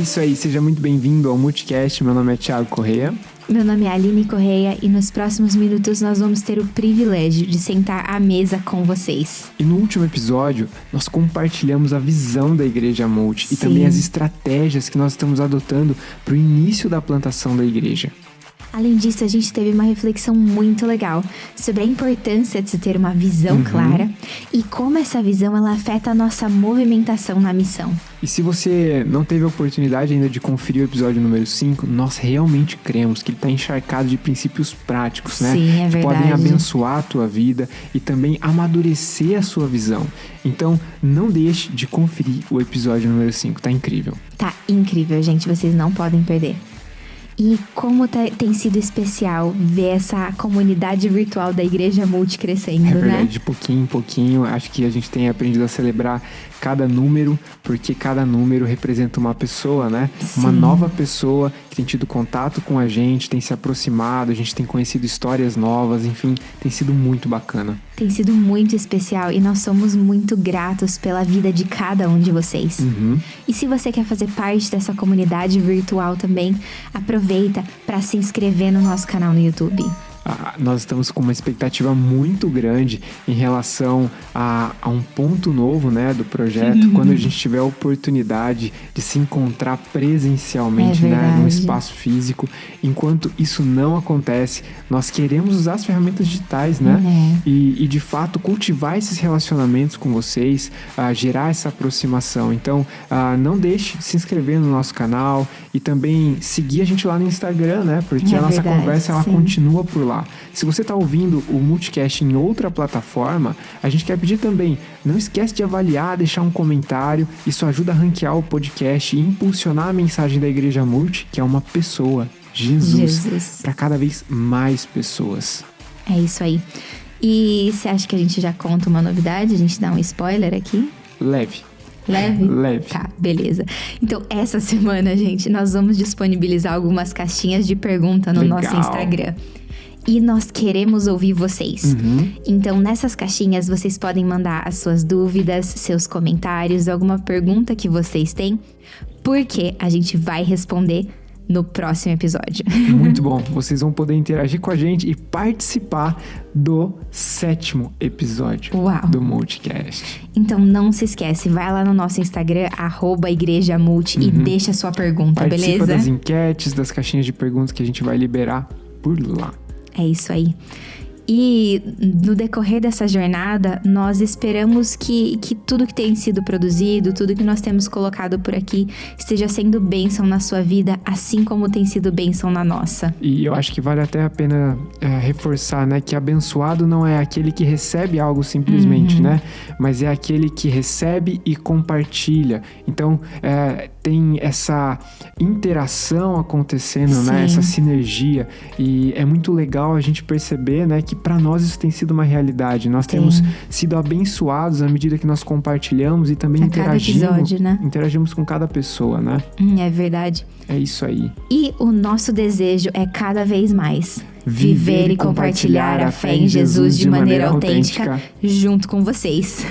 isso aí, seja muito bem-vindo ao Multicast. Meu nome é Thiago Correia. Meu nome é Aline Correia e nos próximos minutos nós vamos ter o privilégio de sentar à mesa com vocês. E no último episódio, nós compartilhamos a visão da Igreja Multi e também as estratégias que nós estamos adotando para o início da plantação da igreja. Além disso, a gente teve uma reflexão muito legal sobre a importância de se ter uma visão clara e como essa visão ela afeta a nossa movimentação na missão. E se você não teve a oportunidade ainda de conferir o episódio número 5, nós realmente cremos que ele está encharcado de princípios práticos, né? Sim, é que verdade. podem abençoar a tua vida e também amadurecer a sua visão. Então, não deixe de conferir o episódio número 5, tá incrível. Tá incrível, gente, vocês não podem perder. E como tem sido especial ver essa comunidade virtual da Igreja Multi crescendo, É verdade, né? de pouquinho em pouquinho, acho que a gente tem aprendido a celebrar cada número, porque cada número representa uma pessoa, né? Sim. Uma nova pessoa que tem tido contato com a gente, tem se aproximado, a gente tem conhecido histórias novas, enfim, tem sido muito bacana. Tem sido muito especial e nós somos muito gratos pela vida de cada um de vocês. E se você quer fazer parte dessa comunidade virtual também, aproveita para se inscrever no nosso canal no YouTube. Nós estamos com uma expectativa muito grande em relação a um ponto novo, né, do projeto, quando a gente tiver a oportunidade de se encontrar presencialmente, né, num espaço físico. Enquanto isso não acontece, nós queremos usar as ferramentas digitais, né, e de fato cultivar esses relacionamentos com vocês, gerar essa aproximação. Então, não deixe de se inscrever no nosso canal e também seguir a gente lá no Instagram, né, porque a nossa conversa ela continua por lá. Se você está ouvindo o Multicast em outra plataforma, a gente quer pedir também, não esquece de avaliar, deixar um comentário, isso ajuda a ranquear o podcast e impulsionar a mensagem da Igreja Multi, que é uma pessoa, Jesus. Para cada vez mais pessoas. É isso aí. E você acha que a gente já conta uma novidade? A gente dá um spoiler aqui? Leve. Leve? Tá, beleza. Então, essa semana, gente, nós vamos disponibilizar algumas caixinhas de pergunta no nosso Instagram. E nós queremos ouvir vocês. Então, nessas caixinhas, vocês podem mandar as suas dúvidas, seus comentários, alguma pergunta que vocês têm, porque a gente vai responder no próximo episódio. Muito bom. Vocês vão poder interagir com a gente e participar do 7º episódio do Multicast. Então, não se esquece, vai lá no nosso Instagram, @igrejamulti e deixa a sua pergunta, beleza? Participa das enquetes, das caixinhas de perguntas que a gente vai liberar por lá. É isso aí. E no decorrer dessa jornada, nós esperamos que tudo que tem sido produzido, tudo que nós temos colocado por aqui, esteja sendo bênção na sua vida, assim como tem sido bênção na nossa. E eu acho que vale até a pena reforçar, né? Que abençoado não é aquele que recebe algo simplesmente, né? Mas é aquele que recebe e compartilha. Então, tem essa interação acontecendo, né? Essa sinergia. E é muito legal a gente perceber, né? Que para nós isso tem sido uma realidade. Nós temos sido abençoados à medida que nós compartilhamos e também interagimos com cada pessoa, né? É verdade. É isso aí. E o nosso desejo é cada vez mais viver e compartilhar a fé em Jesus de maneira autêntica junto com vocês.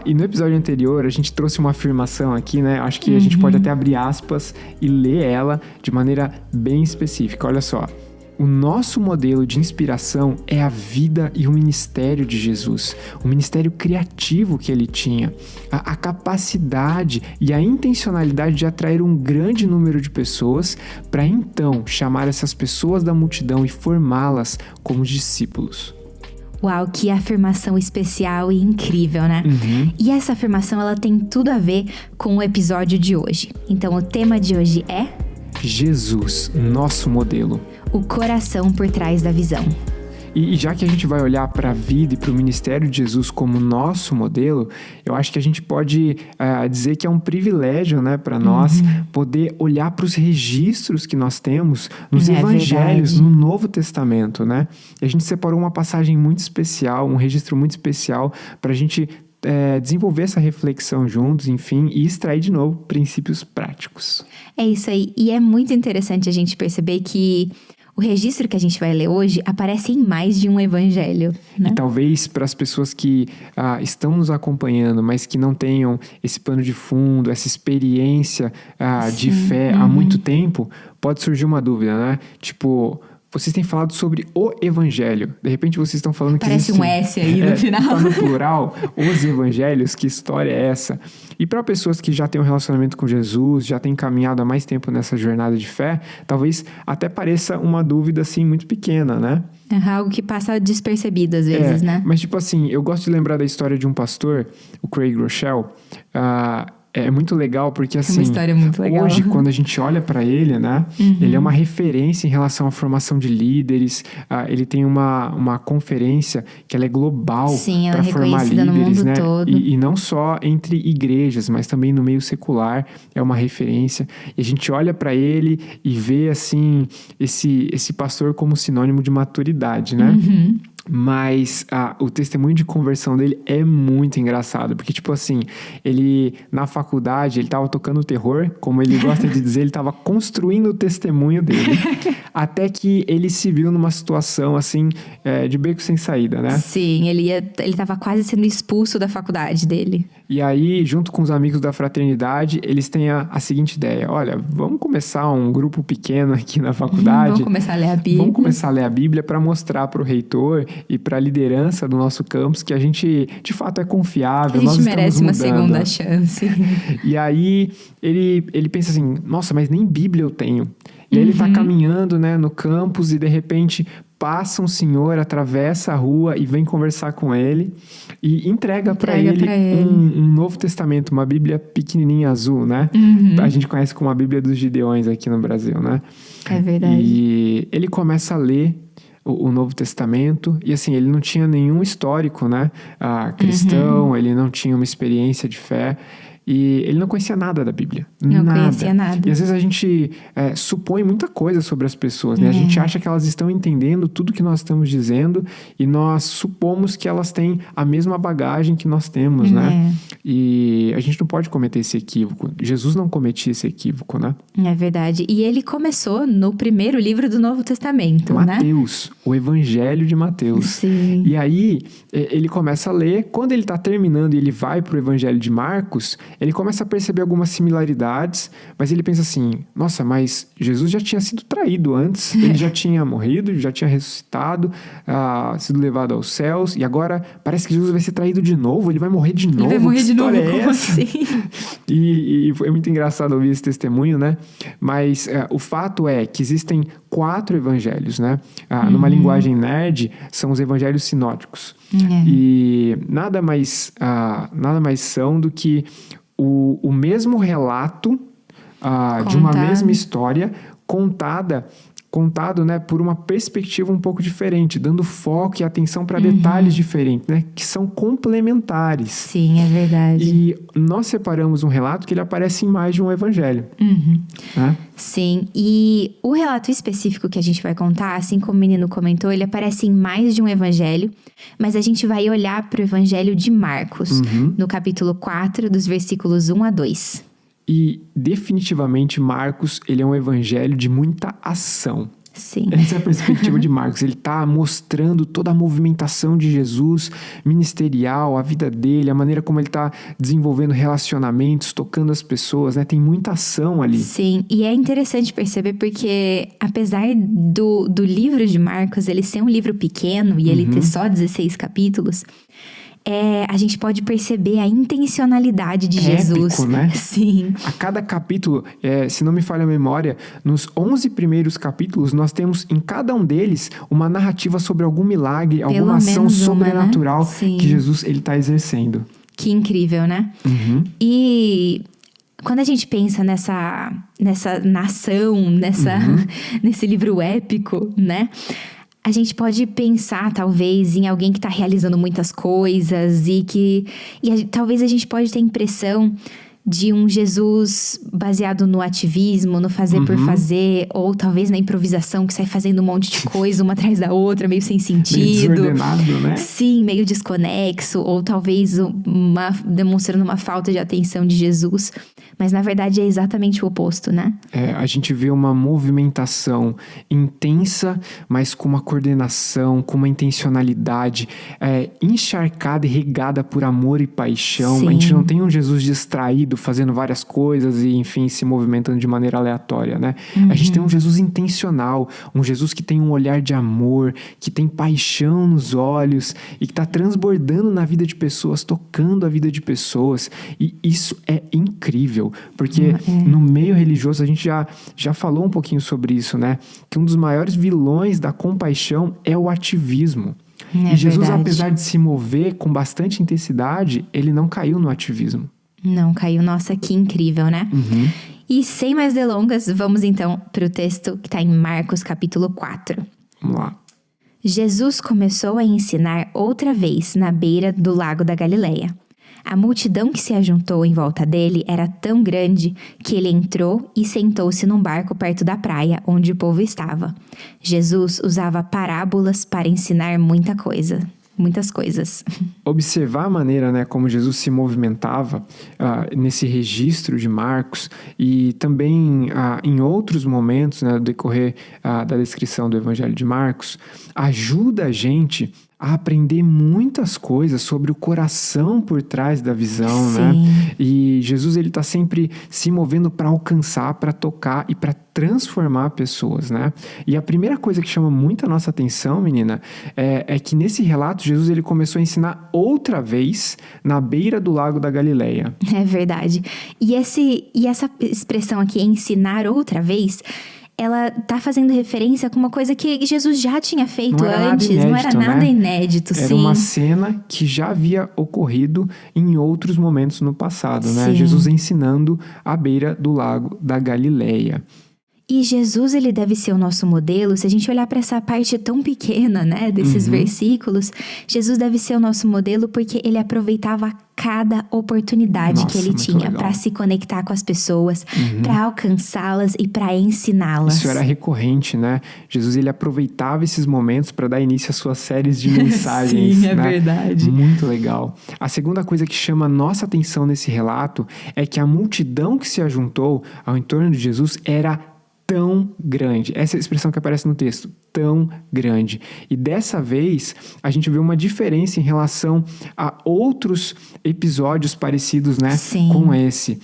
E no episódio anterior, a gente trouxe uma afirmação aqui, né? Acho que a gente pode até abrir aspas e ler ela de maneira bem específica. Olha só. O nosso modelo de inspiração é a vida e o ministério de Jesus, o ministério criativo que ele tinha, a capacidade e a intencionalidade de atrair um grande número de pessoas para então chamar essas pessoas da multidão e formá-las como discípulos. Uau, que afirmação especial e incrível, né? E essa afirmação, ela tem tudo a ver com o episódio de hoje. Então, o tema de hoje é... Jesus, nosso modelo. O coração por trás da visão. E já que a gente vai olhar para a vida e para o ministério de Jesus como nosso modelo, eu acho que a gente pode dizer que é um privilégio, né, para nós poder olhar para os registros que nós temos nos evangelhos, no Novo Testamento, né? E a gente separou uma passagem muito especial, um registro muito especial para a gente desenvolver essa reflexão juntos, enfim, e extrair de novo princípios práticos. É isso aí. E é muito interessante a gente perceber que o registro que a gente vai ler hoje aparece em mais de um evangelho, né? E talvez para as pessoas que estão nos acompanhando, mas que não tenham esse pano de fundo, essa experiência de fé há muito tempo, pode surgir uma dúvida, né? Tipo, vocês têm falado sobre o evangelho. De repente vocês estão falando que parece um S aí no final. Tá no plural, os evangelhos, que história é essa? E para pessoas que já têm um relacionamento com Jesus, já têm caminhado há mais tempo nessa jornada de fé, talvez até pareça uma dúvida, assim, muito pequena, né? É algo que passa despercebido às vezes, né? Mas, tipo assim, eu gosto de lembrar da história de um pastor, o Craig Groeschel. É muito legal porque, assim, uma história muito legal. Hoje, quando a gente olha para ele, né, ele é uma referência em relação à formação de líderes. Ele tem uma conferência que ela é global para formar líderes, no mundo né? todo. E não só entre igrejas, mas também no meio secular é uma referência. E a gente olha para ele e vê, assim, esse pastor como sinônimo de maturidade, né? Mas o testemunho de conversão dele é muito engraçado. Porque, tipo assim, ele, na faculdade, ele tava tocando terror. Como ele gosta de dizer, ele tava construindo o testemunho dele. Até que ele se viu numa situação, assim, de beco sem saída, né? Sim, ele tava quase sendo expulso da faculdade dele. E aí, junto com os amigos da fraternidade, eles têm a seguinte ideia. Olha, vamos começar um grupo pequeno aqui na faculdade. Vamos começar a ler a Bíblia. Vamos começar a ler a Bíblia para mostrar para o reitor e para a liderança do nosso campus que a gente, de fato, é confiável. A gente merece uma segunda chance. E aí, ele pensa assim, nossa, mas nem Bíblia eu tenho. E aí ele tá caminhando, né, no campus e, de repente, passa um senhor, atravessa a rua e vem conversar com ele e entrega para ele um Novo Testamento, uma Bíblia pequenininha azul, né? A gente conhece como a Bíblia dos Gideões aqui no Brasil, né? É verdade. E ele começa a ler o Novo Testamento e, assim, ele não tinha nenhum histórico, né? Cristão, ele não tinha uma experiência de fé. E ele não conhecia nada da Bíblia. Não conhecia nada. E às vezes a gente supõe muita coisa sobre as pessoas, né? A gente acha que elas estão entendendo tudo que nós estamos dizendo e nós supomos que elas têm a mesma bagagem que nós temos, né? E a gente não pode cometer esse equívoco. Jesus não cometia esse equívoco, né? É verdade. E ele começou no primeiro livro do Novo Testamento, Mateus, o Evangelho de Mateus. Sim. E aí, ele começa a ler. Quando ele está terminando e ele vai para o Evangelho de Marcos, ele começa a perceber algumas similaridades, mas ele pensa assim, nossa, mas Jesus já tinha sido traído antes, ele já tinha morrido, já tinha ressuscitado, sido levado aos céus, e agora parece que Jesus vai ser traído de novo, ele vai morrer de novo. Ele vai morrer de novo, como assim? assim? E foi muito engraçado ouvir esse testemunho, né? Mas o fato é que existem 4 evangelhos, né? Numa linguagem nerd, são os evangelhos sinóticos. E nada mais são do que o mesmo relato de uma mesma história contado, né, por uma perspectiva um pouco diferente, dando foco e atenção para detalhes diferentes, né, que são complementares. Sim, é verdade. E nós separamos um relato que ele aparece em mais de um evangelho. Né? Sim, e o relato específico que a gente vai contar, assim como o menino comentou, ele aparece em mais de um evangelho, mas a gente vai olhar para o evangelho de Marcos, no capítulo 4, dos versículos 1 a 2. E definitivamente Marcos, ele é um evangelho de muita ação. Sim. Essa é a perspectiva de Marcos. Ele está mostrando toda a movimentação de Jesus ministerial, a vida dele, a maneira como ele está desenvolvendo relacionamentos, tocando as pessoas, né? Tem muita ação ali. Sim, e é interessante perceber porque, apesar do livro de Marcos ele ser um livro pequeno e ele ter só 16 capítulos, a gente pode perceber a intencionalidade de Jesus. Épico, né? Sim. A cada capítulo, se não me falha a memória, nos 11 primeiros capítulos, nós temos em cada um deles uma narrativa sobre algum milagre, alguma ação sobrenatural, né? Que Jesus está exercendo. Que incrível, né? E quando a gente pensa nessa nação, nesse livro épico, né? A gente pode pensar, talvez, em alguém que está realizando muitas coisas talvez a gente pode ter a impressão de um Jesus baseado no ativismo, no fazer por fazer, ou talvez na improvisação, que sai fazendo um monte de coisa uma atrás da outra, meio sem sentido. Meio desordenado, né? Sim, meio desconexo, ou talvez demonstrando uma falta de atenção de Jesus. Mas na verdade é exatamente o oposto, né? A gente vê uma movimentação intensa, mas com uma coordenação, com uma intencionalidade, encharcada e regada por amor e paixão. Sim. A gente não tem um Jesus distraído, fazendo várias coisas e, enfim, se movimentando de maneira aleatória, né? A gente tem um Jesus intencional, um Jesus que tem um olhar de amor, que tem paixão nos olhos e que está transbordando na vida de pessoas, tocando a vida de pessoas. E isso é incrível, porque no meio religioso a gente já falou um pouquinho sobre isso, né? Que um dos maiores vilões da compaixão é o ativismo. E Jesus, verdade. Apesar de se mover com bastante intensidade, ele não caiu no ativismo. Não caiu. Nossa, que incrível, né? E sem mais delongas, vamos então para o texto que está em Marcos capítulo 4. Vamos lá. Jesus começou a ensinar outra vez na beira do lago da Galileia. A multidão que se ajuntou em volta dele era tão grande que ele entrou e sentou-se num barco perto da praia onde o povo estava. Jesus usava parábolas para ensinar muitas coisas. Observar a maneira, né, como Jesus se movimentava nesse registro de Marcos e também em outros momentos, né, do decorrer da descrição do Evangelho de Marcos, ajuda a gente a aprender muitas coisas sobre o coração por trás da visão, Sim. né? E Jesus, ele tá sempre se movendo para alcançar, para tocar e para transformar pessoas, né? E a primeira coisa que chama muito a nossa atenção, menina, é que nesse relato, Jesus, ele começou a ensinar outra vez na beira do lago da Galileia. É verdade. E essa expressão aqui, ensinar outra vez, ela tá fazendo referência com uma coisa que Jesus já tinha feito antes. Não era nada inédito, sim. Era uma cena que já havia ocorrido em outros momentos no passado, né? Sim. Jesus ensinando à beira do lago da Galileia. E Jesus, ele deve ser o nosso modelo. Se a gente olhar para essa parte tão pequena, né, desses versículos, Jesus deve ser o nosso modelo porque ele aproveitava cada oportunidade que ele tinha para se conectar com as pessoas, para alcançá-las e para ensiná-las. Isso era recorrente, né? Jesus, ele aproveitava esses momentos para dar início às suas séries de mensagens. Sim, é né? verdade. Muito legal. A segunda coisa que chama a nossa atenção nesse relato é que a multidão que se ajuntou ao entorno de Jesus era tão grande. Essa é a expressão que aparece no texto, tão grande. E dessa vez, a gente vê uma diferença em relação a outros episódios parecidos, né? Sim. Com esse.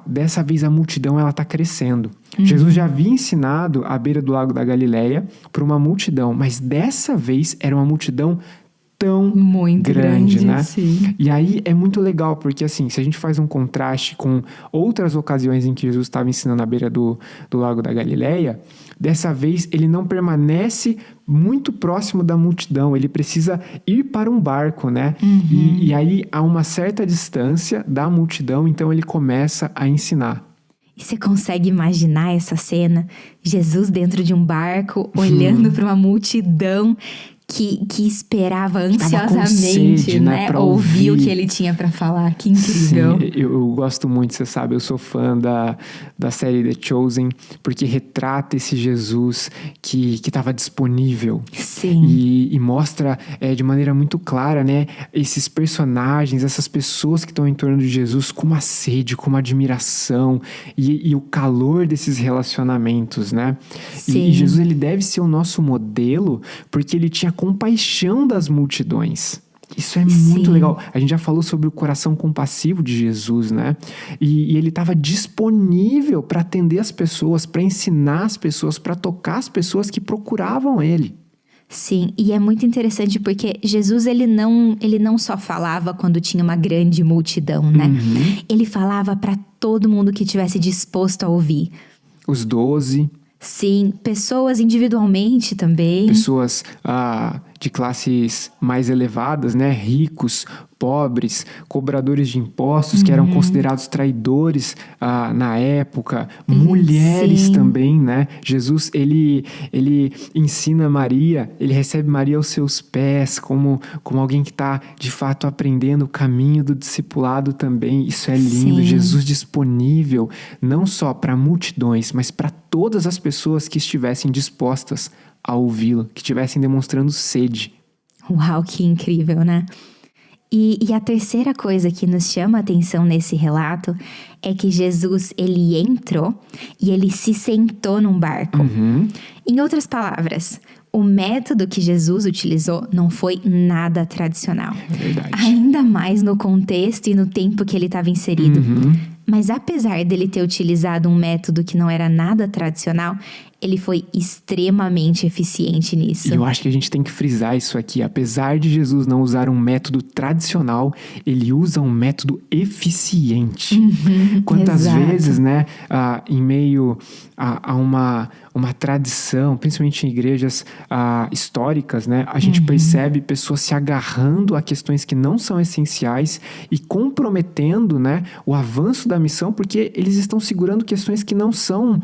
Dessa vez, a multidão, ela tá crescendo. Jesus já havia ensinado à beira do lago da Galileia para uma multidão, mas dessa vez era uma multidão tão muito grande, né? Sim. E aí é muito legal, porque assim, se a gente faz um contraste com outras ocasiões em que Jesus estava ensinando à beira do lago da Galileia, dessa vez ele não permanece muito próximo da multidão, ele precisa ir para um barco, né? E aí há uma certa distância da multidão, então ele começa a ensinar. E você consegue imaginar essa cena? Jesus dentro de um barco, olhando para uma multidão que esperava ansiosamente, sede, né? Ouvir o que ele tinha para falar. Que incrível. Sim, eu gosto muito, você sabe, eu sou fã da série The Chosen, porque retrata esse Jesus que estava disponível. Sim. E mostra de maneira muito clara, né, esses personagens, essas pessoas que estão em torno de Jesus com uma sede, com uma admiração e o calor desses relacionamentos, né? Sim. E Jesus, ele deve ser o nosso modelo, porque ele tinha compaixão das multidões. Isso é muito legal. A gente já falou sobre o coração compassivo de Jesus, né? E ele estava disponível para atender as pessoas, para ensinar as pessoas, para tocar as pessoas que procuravam ele. Sim, e é muito interessante porque Jesus, ele não só falava quando tinha uma grande multidão, né? Ele falava para todo mundo que estivesse disposto a ouvir. Os 12... Sim, pessoas individualmente também. Pessoas de classes mais elevadas, né? Ricos, pobres, cobradores de impostos, que eram considerados traidores na época, mulheres também, né? Jesus, ele ensina Maria, ele recebe Maria aos seus pés, como alguém que está, de fato, aprendendo o caminho do discipulado também. Isso é lindo. Sim. Jesus disponível, não só para multidões, mas para todas as pessoas que estivessem dispostas a ouvi-lo, que estivessem demonstrando sede. Uau, que incrível, né? E a terceira coisa que nos chama a atenção nesse relato é que Jesus, ele entrou e ele se sentou num barco. Em outras palavras, o método que Jesus utilizou não foi nada tradicional. É verdade. Ainda mais no contexto e no tempo que ele estava inserido. Mas apesar dele ter utilizado um método que não era nada tradicional, ele foi extremamente eficiente nisso. E eu acho que a gente tem que frisar isso aqui. Apesar de Jesus não usar um método tradicional, ele usa um método eficiente. Quantas vezes, né, em meio a uma tradição, principalmente em igrejas históricas, né, a gente percebe pessoas se agarrando a questões que não são essenciais e comprometendo, né, o avanço da missão, porque eles estão segurando questões que não são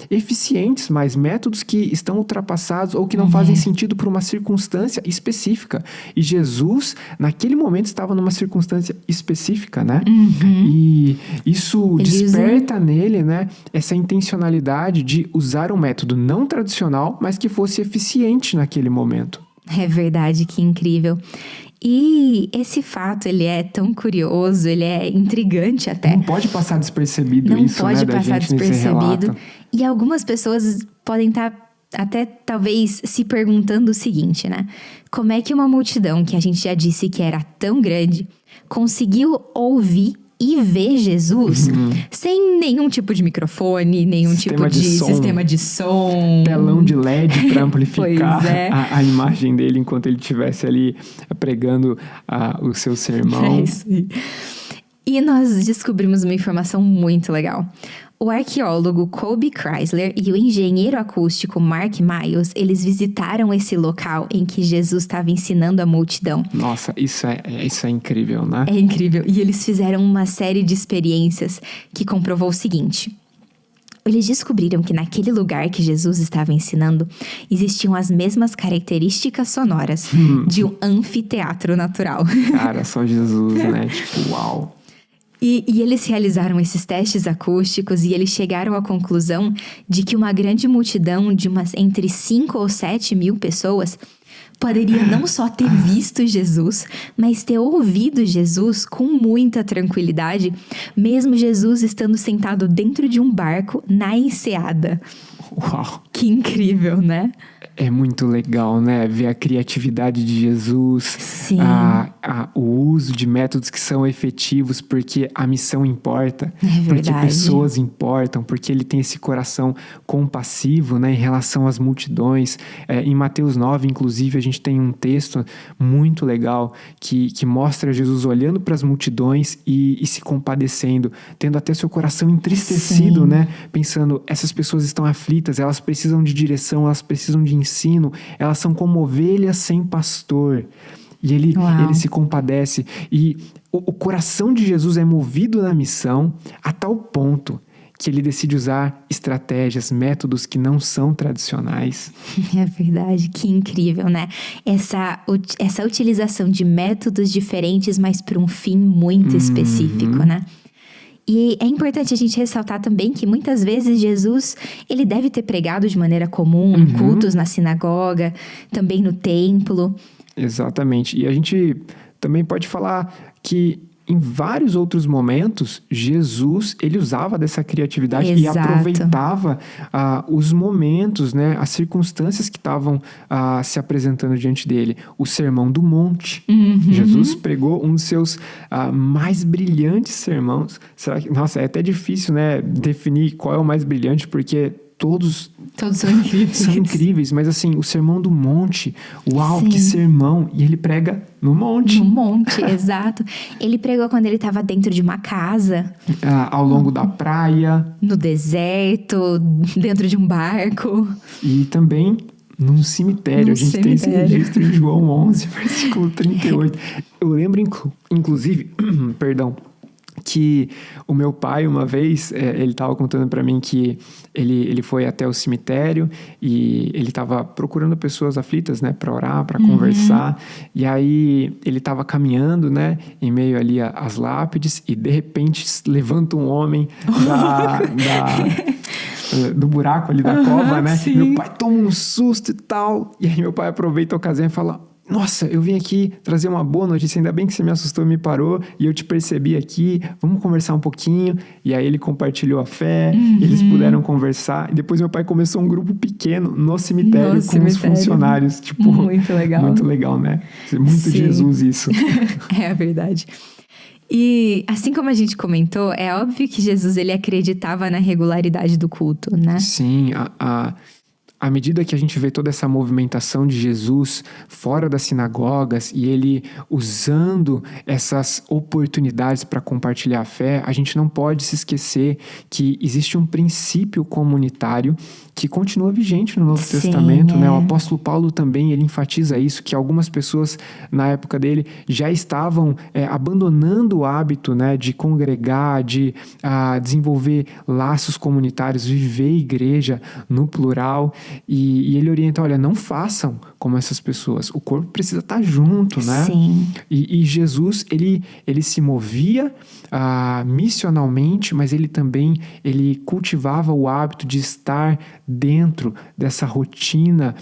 eficientes, mas métodos que estão ultrapassados ou que não fazem sentido para uma circunstância específica. E Jesus, naquele momento, estava numa circunstância específica, né? E isso desperta nele, né, essa intencionalidade de usar um método não tradicional, mas que fosse eficiente naquele momento. É verdade, que incrível. E esse fato, ele é tão curioso, ele é intrigante até. Não pode passar despercebido Não isso, pode né, passar da gente despercebido. nesse relato. E algumas pessoas podem estar até talvez se perguntando o seguinte, né? Como é que uma multidão, que a gente já disse que era tão grande, conseguiu ouvir e ver Jesus sem nenhum tipo de microfone, nenhum tipo de sistema de som. Telão de LED para amplificar Pois é. a imagem dele enquanto ele estivesse ali pregando o seu sermão. É isso aí. E nós descobrimos uma informação muito legal. O arqueólogo Colby Chrysler e o engenheiro acústico Mark Miles, eles visitaram esse local em que Jesus estava ensinando a multidão. Nossa, isso é incrível, né? É incrível. E eles fizeram uma série de experiências que comprovou o seguinte. Eles descobriram que naquele lugar que Jesus estava ensinando, existiam as mesmas características sonoras de um anfiteatro natural. Cara, só Jesus, né? Tipo, uau. E eles realizaram esses testes acústicos e eles chegaram à conclusão de que uma grande multidão de entre 5 ou 7 mil pessoas poderia não só ter visto Jesus, mas ter ouvido Jesus com muita tranquilidade, mesmo Jesus estando sentado dentro de um barco na enseada. Uau! Que incrível, né? É muito legal, né? Ver a criatividade de Jesus, Sim. O uso de métodos que são efetivos, porque a missão importa, verdade. Porque pessoas importam, porque ele tem esse coração compassivo, né, em relação às multidões. Em Mateus 9, inclusive, a gente tem um texto muito legal que mostra Jesus olhando para as multidões e se compadecendo, tendo até seu coração entristecido, Sim. né? Pensando, essas pessoas estão aflitas, elas precisam de direção, elas precisam de ensino, elas são como ovelhas sem pastor. E ele se compadece. E o coração de Jesus é movido na missão a tal ponto que ele decide usar estratégias, métodos que não são tradicionais. É verdade, que incrível, né? Essa utilização de métodos diferentes, mas para um fim muito específico, né? E é importante a gente ressaltar também que muitas vezes Jesus, ele deve ter pregado de maneira comum, em cultos na sinagoga, também no templo. Exatamente. E a gente também pode falar que em vários outros momentos, Jesus, ele usava dessa criatividade e aproveitava os momentos, né, as circunstâncias que estavam se apresentando diante dele. O Sermão do Monte. Jesus pregou um dos seus mais brilhantes sermões. Será que... Nossa, é até difícil, né, definir qual é o mais brilhante, porque todos são incríveis. São incríveis, mas assim, o Sermão do Monte, uau, Sim. Que sermão! E ele prega no monte. No monte, exato. Ele pregou quando ele estava dentro de uma casa. Ao longo da praia. No deserto, dentro de um barco. E também num cemitério. A gente tem esse registro em João 11, versículo 38. Eu lembro, inclusive, perdão, que o meu pai, uma vez, ele estava contando para mim que ele foi até o cemitério e ele estava procurando pessoas aflitas, né, para orar, para conversar. E aí ele estava caminhando, né, em meio ali às lápides e de repente levanta um homem do buraco ali da cova, né? Sim. Meu pai toma um susto e tal. E aí meu pai aproveita a ocasião e fala: nossa, eu vim aqui trazer uma boa notícia, ainda bem que você me assustou e me parou, e eu te percebi aqui, vamos conversar um pouquinho. E aí ele compartilhou a fé, eles puderam conversar, e depois meu pai começou um grupo pequeno no cemitério com os funcionários. Tipo, muito legal. Muito legal, né? Muito Sim. Jesus isso. É a verdade. E assim como a gente comentou, é óbvio que Jesus ele acreditava na regularidade do culto, né? Sim, à medida que a gente vê toda essa movimentação de Jesus fora das sinagogas e ele usando essas oportunidades para compartilhar a fé, a gente não pode se esquecer que existe um princípio comunitário que continua vigente no Novo Testamento, né? O apóstolo Paulo também, ele enfatiza isso, que algumas pessoas na época dele já estavam abandonando o hábito, né, de congregar, de desenvolver laços comunitários, viver igreja no plural. E ele orienta, olha, não façam como essas pessoas. O corpo precisa estar junto, né? Sim. E Jesus, ele se movia missionalmente, mas ele também cultivava o hábito de estar dentro dessa rotina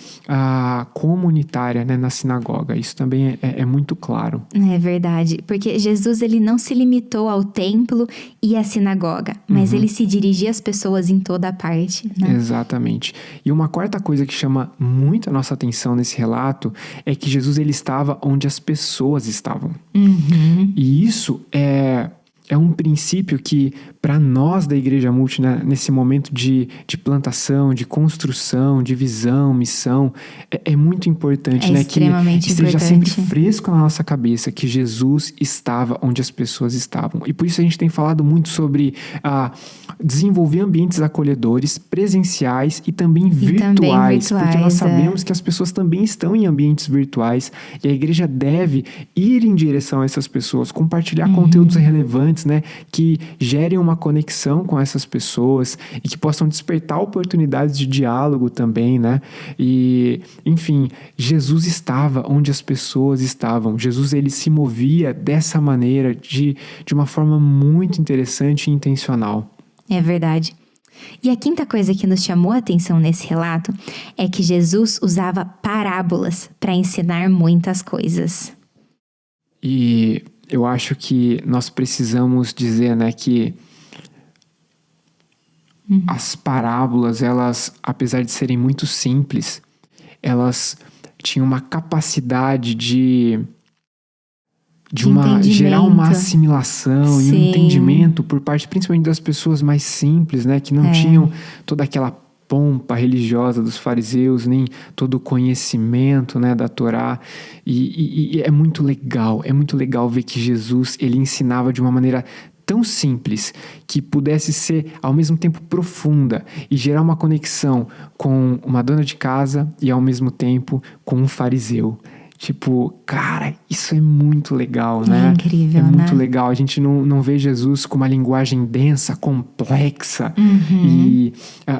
comunitária, né, na sinagoga. Isso também é muito claro. É verdade, porque Jesus ele não se limitou ao templo e à sinagoga, mas ele se dirigia às pessoas em toda a parte, né? Exatamente. E uma quarta coisa que chama muito a nossa atenção nesse relato é que Jesus ele estava onde as pessoas estavam. E isso é um princípio que, para nós da Igreja Multi, né, nesse momento de plantação, de construção, de visão, missão, é muito importante, né? Extremamente que esteja sempre fresco na nossa cabeça que Jesus estava onde as pessoas estavam. E por isso a gente tem falado muito sobre desenvolver ambientes acolhedores, presenciais e também virtuais, porque nós sabemos que as pessoas também estão em ambientes virtuais e a igreja deve ir em direção a essas pessoas, compartilhar conteúdos relevantes, né, que gerem uma conexão com essas pessoas e que possam despertar oportunidades de diálogo também, né? E, enfim, Jesus estava onde as pessoas estavam. Jesus, ele se movia dessa maneira, de uma forma muito interessante e intencional. É verdade. E a quinta coisa que nos chamou a atenção nesse relato é que Jesus usava parábolas para ensinar muitas coisas. E eu acho que nós precisamos dizer, né, que as parábolas, elas, apesar de serem muito simples, elas tinham uma capacidade de gerar uma assimilação e um entendimento por parte, principalmente das pessoas mais simples, né, que não tinham toda aquela pompa religiosa dos fariseus, nem todo o conhecimento, né, da Torá. E é muito legal ver que Jesus, ele ensinava de uma maneira tão simples, que pudesse ser ao mesmo tempo profunda e gerar uma conexão com uma dona de casa e ao mesmo tempo com um fariseu. Tipo, cara, isso é muito legal, né? É incrível, né? É muito legal. A gente não vê Jesus com uma linguagem densa, complexa. E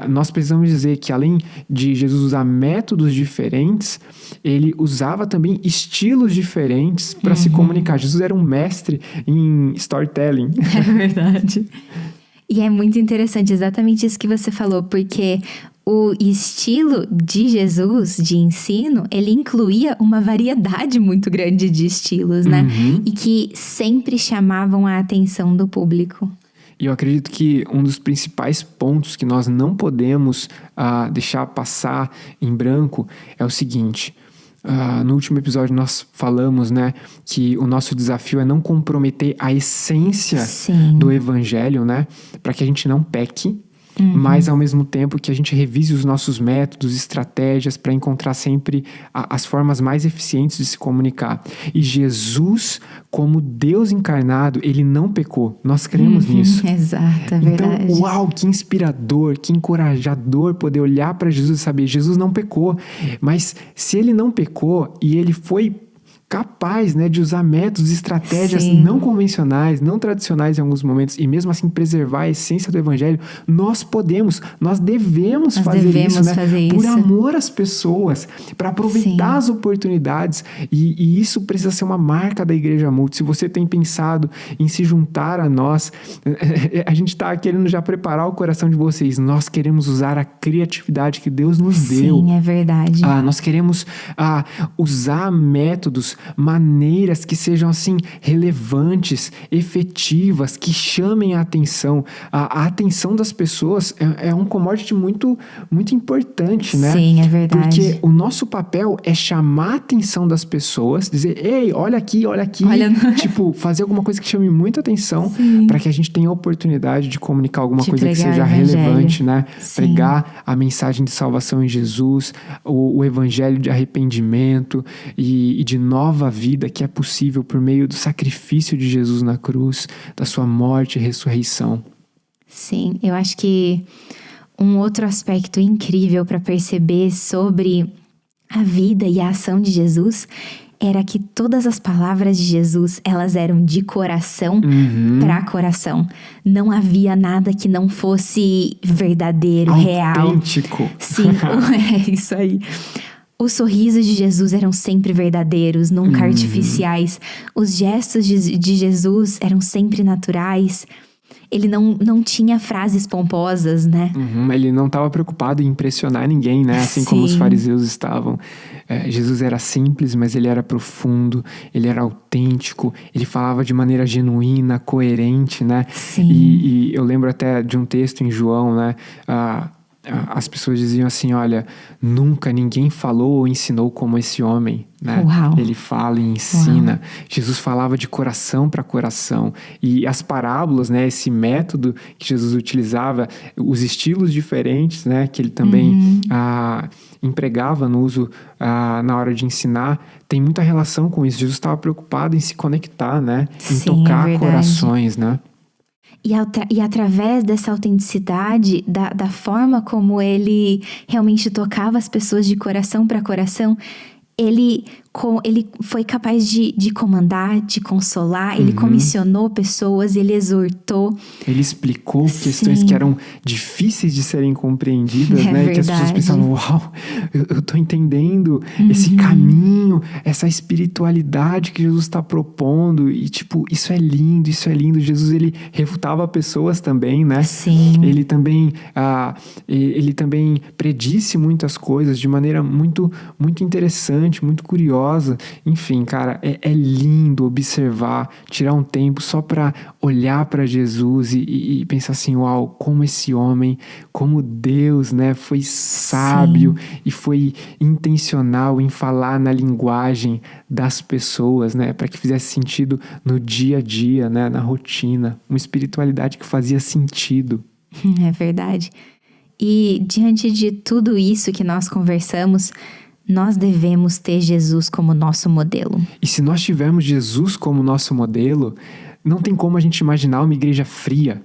nós precisamos dizer que, além de Jesus usar métodos diferentes, ele usava também estilos diferentes para se comunicar. Jesus era um mestre em storytelling. É verdade. E é muito interessante exatamente isso que você falou, porque o estilo de Jesus, de ensino, ele incluía uma variedade muito grande de estilos, né? E que sempre chamavam a atenção do público. E eu acredito que um dos principais pontos que nós não podemos deixar passar em branco é o seguinte. No último episódio nós falamos, né, que o nosso desafio é não comprometer a essência do evangelho, né, para que a gente não peque. mas ao mesmo tempo que a gente revise os nossos métodos, estratégias para encontrar sempre as formas mais eficientes de se comunicar. E Jesus, como Deus encarnado, ele não pecou. Nós cremos nisso. Exato, é verdade. Então, uau, que inspirador, que encorajador poder olhar para Jesus e saber, Jesus não pecou. Mas se ele não pecou e ele foi capaz, né, de usar métodos, estratégias não convencionais, não tradicionais em alguns momentos, e mesmo assim preservar a essência do evangelho, nós devemos fazer isso, né? Por amor às pessoas, para aproveitar as oportunidades, e isso precisa ser uma marca da Igreja Multi. Se você tem pensado em se juntar a nós, a gente está querendo já preparar o coração de vocês. Nós queremos usar a criatividade que Deus nos deu. Sim, é verdade. Nós queremos usar métodos, maneiras que sejam assim relevantes, efetivas, que chamem a atenção. A atenção das pessoas é um commodity muito, muito importante, né? Sim, é verdade. Porque o nosso papel é chamar a atenção das pessoas, dizer, ei, olha aqui. Tipo, fazer alguma coisa que chame muita atenção para que a gente tenha a oportunidade de comunicar alguma coisa que seja relevante, né? Pregar a mensagem de salvação em Jesus, o evangelho de arrependimento e de nova vida que é possível por meio do sacrifício de Jesus na cruz, da sua morte e ressurreição. Sim, eu acho que um outro aspecto incrível para perceber sobre a vida e a ação de Jesus era que todas as palavras de Jesus, elas eram de coração para coração. Não havia nada que não fosse verdadeiro, real. Autêntico. Sim, é isso aí. Os sorrisos de Jesus eram sempre verdadeiros, nunca artificiais. Os gestos de Jesus eram sempre naturais. Ele não tinha frases pomposas, né? Ele não estava preocupado em impressionar ninguém, né? Assim como os fariseus estavam. Jesus era simples, mas ele era profundo, ele era autêntico, ele falava de maneira genuína, coerente, né? Sim. E eu lembro até de um texto em João, né? As pessoas diziam assim, olha, nunca ninguém falou ou ensinou como esse homem, né? Uau. Ele fala e ensina. Uau. Jesus falava de coração para coração. E as parábolas, né? Esse método que Jesus utilizava, os estilos diferentes, né? Que ele também empregava no uso na hora de ensinar, tem muita relação com isso. Jesus estava preocupado em se conectar, né? Em tocar corações, né? E através dessa autenticidade, da forma como ele realmente tocava as pessoas de coração para coração, ele foi capaz de comandar, de consolar, ele comissionou pessoas, ele exortou. Ele explicou questões que eram difíceis de serem compreendidas, né? E que as pessoas pensavam, uau, eu tô entendendo esse caminho, essa espiritualidade que Jesus está propondo. E tipo, isso é lindo. Jesus, ele refutava pessoas também, né? Sim. Ele também predisse muitas coisas de maneira muito, muito interessante, muito curiosa. Enfim, cara, é lindo observar, tirar um tempo só para olhar para Jesus e pensar assim, uau, como esse homem, como Deus, né, foi sábio e foi intencional em falar na linguagem das pessoas, né, para que fizesse sentido no dia a dia, né, na rotina, uma espiritualidade que fazia sentido. É verdade. E diante de tudo isso que nós conversamos, nós devemos ter Jesus como nosso modelo. E se nós tivermos Jesus como nosso modelo, não tem como a gente imaginar uma igreja fria.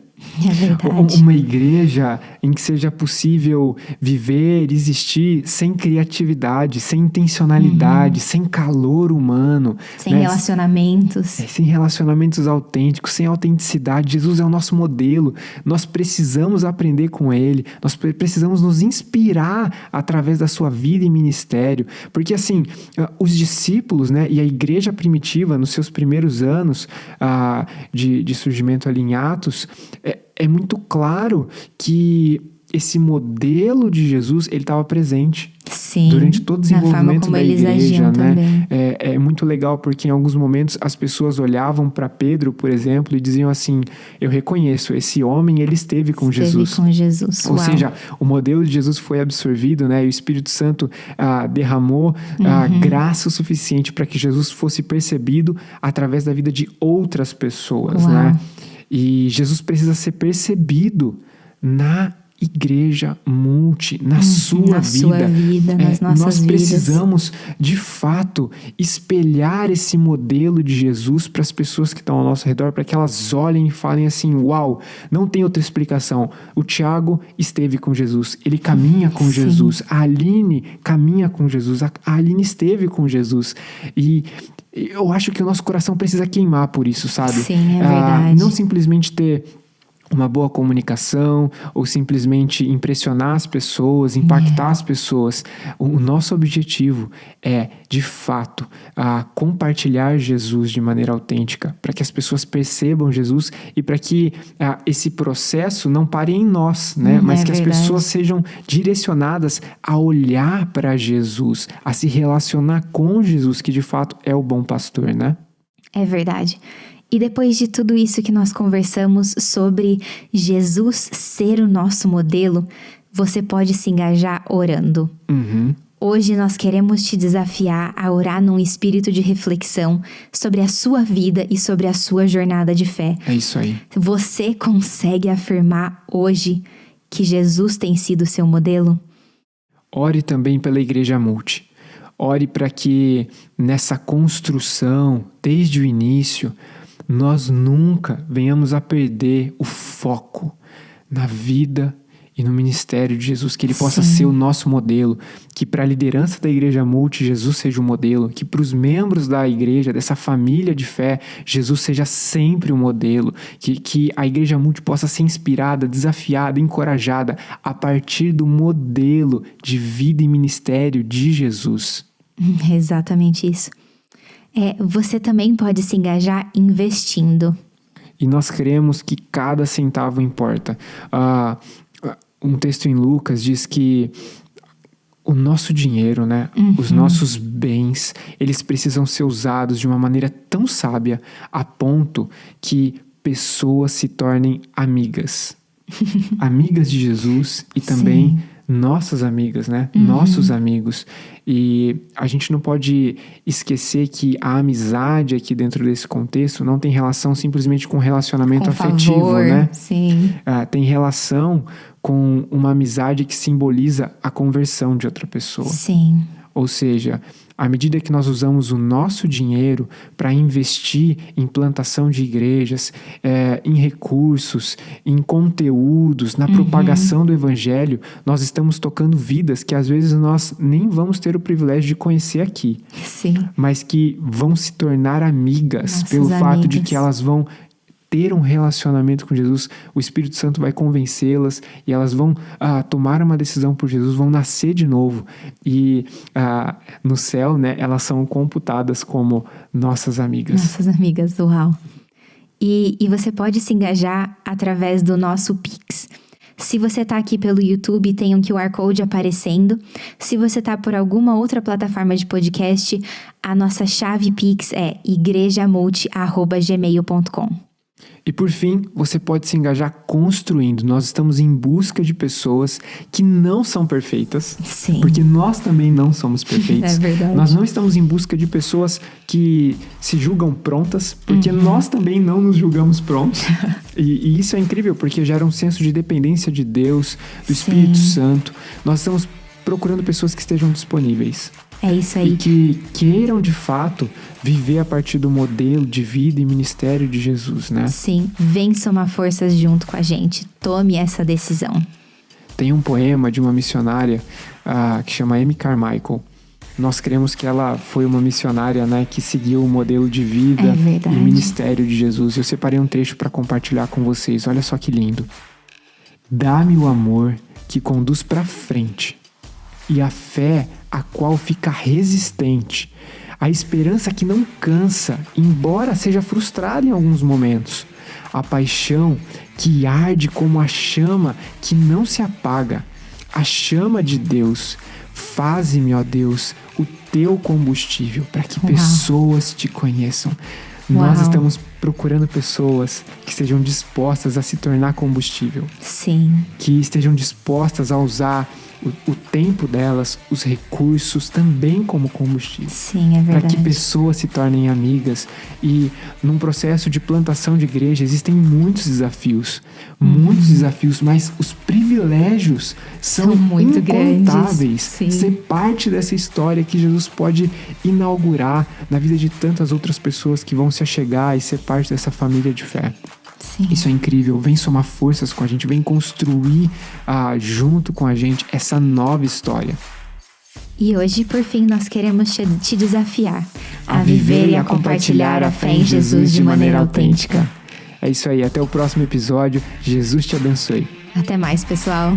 É verdade. Uma igreja em que seja possível viver, existir sem criatividade, sem intencionalidade, sem calor humano. Sem relacionamentos. Sem relacionamentos autênticos, sem autenticidade. Jesus é o nosso modelo. Nós precisamos aprender com ele. Nós precisamos nos inspirar através da sua vida e ministério. Porque assim, os discípulos, né, e a igreja primitiva, nos seus primeiros anos de surgimento ali em Atos, é muito claro que esse modelo de Jesus, ele estava presente. Sim, durante todo o desenvolvimento da igreja, né? É muito legal porque em alguns momentos as pessoas olhavam para Pedro, por exemplo, e diziam assim, eu reconheço, esse homem, ele esteve com Jesus. Ou seja, o modelo de Jesus foi absorvido, né? E o Espírito Santo derramou graça o suficiente para que Jesus fosse percebido através da vida de outras pessoas, né? E Jesus precisa ser percebido na Igreja Multi, na sua vida, nas nossas nós precisamos, de fato, espelhar esse modelo de Jesus para as pessoas que estão ao nosso redor, para que elas olhem e falem assim, uau, não tem outra explicação. O Tiago esteve com Jesus, ele caminha com Jesus. A Aline caminha com Jesus, a Aline esteve com Jesus. E eu acho que o nosso coração precisa queimar por isso, sabe? Sim, é verdade. Não simplesmente ter uma boa comunicação ou simplesmente impressionar as pessoas, impactar as pessoas. O nosso objetivo é, de fato, compartilhar Jesus de maneira autêntica, para que as pessoas percebam Jesus e para que esse processo não pare em nós, né? Mas que as pessoas sejam direcionadas a olhar para Jesus, a se relacionar com Jesus, que de fato é o bom pastor, né? É verdade. E depois de tudo isso que nós conversamos sobre Jesus ser o nosso modelo, você pode se engajar orando. Hoje nós queremos te desafiar a orar num espírito de reflexão sobre a sua vida e sobre a sua jornada de fé. É isso aí. Você consegue afirmar hoje que Jesus tem sido seu modelo? Ore também pela Igreja Multi. Ore para que nessa construção, desde o início, nós nunca venhamos a perder o foco na vida e no ministério de Jesus, que ele possa ser o nosso modelo, que para a liderança da Igreja Multi, Jesus seja o modelo, que para os membros da igreja, dessa família de fé, Jesus seja sempre o modelo, que a Igreja Multi possa ser inspirada, desafiada, encorajada a partir do modelo de vida e ministério de Jesus. Exatamente isso. Você também pode se engajar investindo. E nós cremos que cada centavo importa. Um texto em Lucas diz que o nosso dinheiro, né, os nossos bens, eles precisam ser usados de uma maneira tão sábia a ponto que pessoas se tornem amigas. Amigas de Jesus e também nossas amigas, né? Nossos amigos. E a gente não pode esquecer que a amizade aqui dentro desse contexto não tem relação simplesmente com relacionamento afetivo, favor, né? Sim. Tem relação com uma amizade que simboliza a conversão de outra pessoa. Sim. Ou seja, à medida que nós usamos o nosso dinheiro para investir em plantação de igrejas, em recursos, em conteúdos, na propagação do evangelho, nós estamos tocando vidas que às vezes nós nem vamos ter o privilégio de conhecer aqui. Sim. Mas que vão se tornar amigas pelo fato de que elas vão ter um relacionamento com Jesus, o Espírito Santo vai convencê-las e elas vão tomar uma decisão por Jesus, vão nascer de novo e no céu, né, elas são computadas como nossas amigas. Nossas amigas, uau! E você pode se engajar através do nosso Pix. Se você está aqui pelo YouTube, tem um QR Code aparecendo. Se você está por alguma outra plataforma de podcast, a nossa chave Pix é igrejamulti@gmail.com. E por fim, você pode se engajar construindo. Nós estamos em busca de pessoas que não são perfeitas. Sim. Porque nós também não somos perfeitos. É verdade. Nós não estamos em busca de pessoas que se julgam prontas, porque nós também não nos julgamos prontos. E isso é incrível, porque gera um senso de dependência de Deus, do Espírito Santo. Nós estamos procurando pessoas que estejam disponíveis. É isso aí. E que queiram, de fato, viver a partir do modelo de vida e ministério de Jesus, né? Sim, vem somar forças junto com a gente. Tome essa decisão. Tem um poema de uma missionária que chama Amy Carmichael. Nós cremos que ela foi uma missionária, né, que seguiu o modelo de vida e ministério de Jesus. Eu separei um trecho para compartilhar com vocês. Olha só que lindo. Dá-me o amor que conduz para frente e a fé a qual fica resistente, a esperança que não cansa, embora seja frustrada em alguns momentos, a paixão que arde como a chama que não se apaga, a chama de Deus. Faze-me, ó Deus, o teu combustível para que pessoas te conheçam. Nós estamos procurando pessoas que estejam dispostas a se tornar combustível. Sim. Que estejam dispostas a usar o tempo delas, os recursos também como combustível. Sim, é verdade. Para que pessoas se tornem amigas. E num processo de plantação de igreja existem muitos desafios. Muitos desafios, mas os privilégios são muito incontáveis. Sim. Ser parte dessa história que Jesus pode inaugurar na vida de tantas outras pessoas que vão se achegar e ser parte dessa família de fé. Sim. Isso é incrível, vem somar forças com a gente, vem construir junto com a gente essa nova história. E hoje, por fim, nós queremos te desafiar a viver e a compartilhar a fé em Jesus de maneira autêntica. É isso aí, até o próximo episódio. Jesus te abençoe. Até mais, pessoal.